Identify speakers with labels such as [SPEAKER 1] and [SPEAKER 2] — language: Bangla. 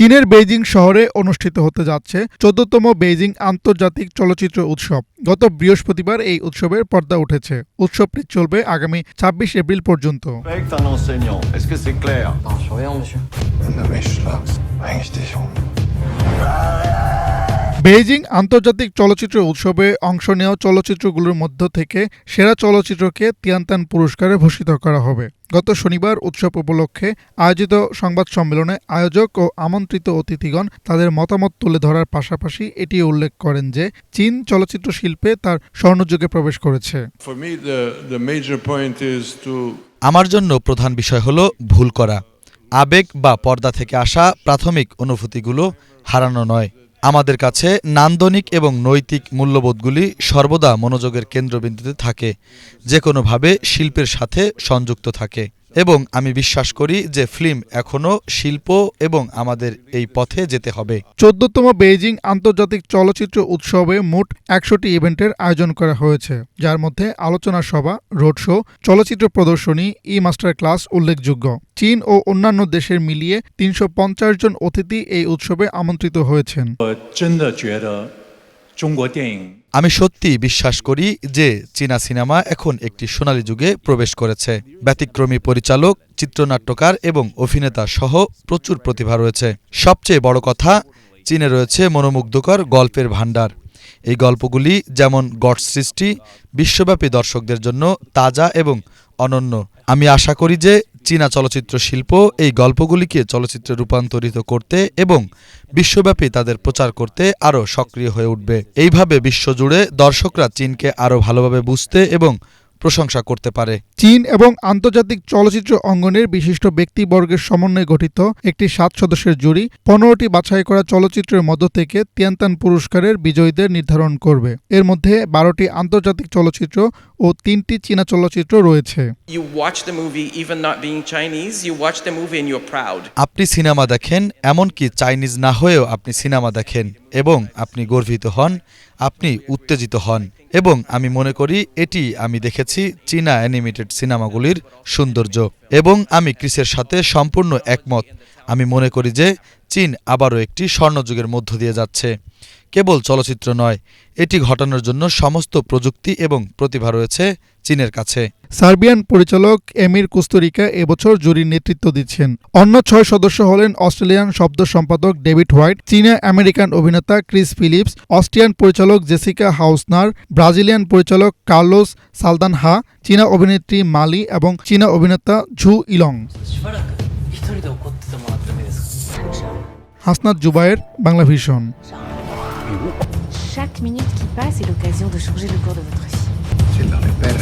[SPEAKER 1] চীনের বেইজিং শহরে অনুষ্ঠিত হতে যাচ্ছে ১৪তম বেইজিং আন্তর্জাতিক চলচ্চিত্র উৎসব। গত বৃহস্পতিবার এই উৎসবের পর্দা উঠেছে। উৎসবটি চলবে আগামী ২৬ এপ্রিল পর্যন্ত।
[SPEAKER 2] Avec un enseignant, est-ce que c'est clair?
[SPEAKER 3] Non, je surveillant, monsieur.
[SPEAKER 1] Beijing আন্তর্জাতিক চলচ্চিত্র উৎসবে অংশ নেওয়া চলচ্চিত্রগুলোর মধ্য থেকে সেরা চলচ্চিত্রকে তিয়ানতান পুরস্কারে ভূষিত করা হবে। গত শনিবার উৎসব উপলক্ষে আয়োজিত সংবাদ সম্মেলনে আয়োজক ও আমন্ত্রিত অতিথিগণ তাদের মতামত তুলে ধরার পাশাপাশি এটিও উল্লেখ করেন যে চীন চলচ্চিত্র শিল্পে তার স্বর্ণযুগে প্রবেশ করেছে।
[SPEAKER 4] For me, the major point is to
[SPEAKER 5] আমার জন্য প্রধান বিষয় হলো ভুল করা, আবেগ বা পর্দা থেকে আসা প্রাথমিক অনুভূতিগুলো হারানো নয়। আমাদের কাছে নান্দনিক এবং নৈতিক মূল্যবোধগুলি সর্বদা মনোযোগের কেন্দ্রবিন্দুতে থাকে, যে কোনোভাবে শিল্পের সাথে সংযুক্ত থাকে। এবং আমি বিশ্বাস করি যে ফিল্ম এখনও শিল্প এবং আমাদের এই পথে যেতে হবে।
[SPEAKER 1] ১৪তম বেইজিং আন্তর্জাতিক চলচ্চিত্র উৎসবে মোট ১০০টি ইভেন্টের আয়োজন করা হয়েছে, যার মধ্যে আলোচনা সভা, রোড শো, চলচ্চিত্র প্রদর্শনী, মাস্টার ক্লাস উল্লেখযোগ্য। চীন ও অন্যান্য দেশের মিলিয়ে ৩৫০ জন অতিথি এই উৎসবে আমন্ত্রিত হয়েছেন।
[SPEAKER 2] 真的觉得中国电影
[SPEAKER 5] আমি সত্যি বিশ্বাস করি যে চীনা সিনেমা এখন একটি সোনালী যুগে প্রবেশ করেছে। ব্যতিক্রমী পরিচালক, চিত্রনাট্যকার এবং অভিনেতা সহ প্রচুর প্রতিভা রয়েছে। সবচেয়ে বড় কথা, চীনে রয়েছে মনোমুগ্ধকর গল্পের ভাণ্ডার। এই গল্পগুলি যেমন গড সৃষ্টি, বিশ্বব্যাপী দর্শকদের জন্য তাজা এবং অনন্য। আমি আশা করি যে চীনা চলচ্চিত্র শিল্প এই গল্পগুলিকে চলচ্চিত্রে রূপান্তরিত করতে এবং বিশ্বব্যাপী তাদের প্রচার করতে আরও সক্রিয় হয়ে উঠবে। এইভাবে বিশ্বজুড়ে দর্শকরা চীনকে আরও ভালোভাবে বুঝতে এবং প্রশংসা করতে পারে।
[SPEAKER 1] চীন এবং আন্তর্জাতিক চলচ্চিত্র অঙ্গনের বিশিষ্ট ব্যক্তিবর্গের সমন্বয়ে গঠিত একটি ৭ সদস্যের জুরি ১৫টি বাছাই করা চলচ্চিত্রের মধ্য থেকে তিয়ানতান পুরস্কারের বিজয়ীদের নির্ধারণ করবে। এর মধ্যে ১২টি আন্তর্জাতিক চলচ্চিত্র ও ৩টি চীনা চলচ্চিত্র রয়েছে।
[SPEAKER 6] You watch the movie even not being Chinese, you watch the movie and you're proud.
[SPEAKER 5] আপনি সিনেমা দেখেন, এমনকি চাইনিজ না হয়েও আপনি সিনেমা দেখেন এবং আপনি গর্বিত হন, আপনি উত্তেজিত হন। এবং আমি মনে করি এটি আমি দেখেছি চীনা অ্যানিমেটেড সিনেমাগুলির সৌন্দর্য। এবং আমি ক্রিসের সাথে সম্পূর্ণ একমত। আমি মনে করি যে চীন আবারও একটি স্বর্ণযুগের মধ্য দিয়ে যাচ্ছে। কেবল চলচ্চিত্র নয়, এটি ঘটানোর জন্য সমস্ত প্রযুক্তি এবং প্রতিভা রয়েছে চীনের কাছে।
[SPEAKER 1] সার্বিয়ান পরিচালক এমির কুস্তরিকা এবছর জুরির নেতৃত্ব দিচ্ছেন। অন্য ৬ সদস্য হলেন অস্ট্রেলিয়ান শব্দ সম্পাদক ডেভিড হোয়াইট, চীনা আমেরিকান অভিনেতা ক্রিস ফিলিপস, অস্ট্রিয়ান পরিচালক জেসিকা হাউসনার, ব্রাজিলিয়ান পরিচালক কার্লোস সালদানহা, চীনা অভিনেত্রী মালি এবং চীনা অভিনেতা Zhu Yilong. Hasnat Zubair, Bangla Vision.
[SPEAKER 7] Chaque minute qui passe est l'occasion de changer le cours de votre vie.
[SPEAKER 8] C'est de la repère,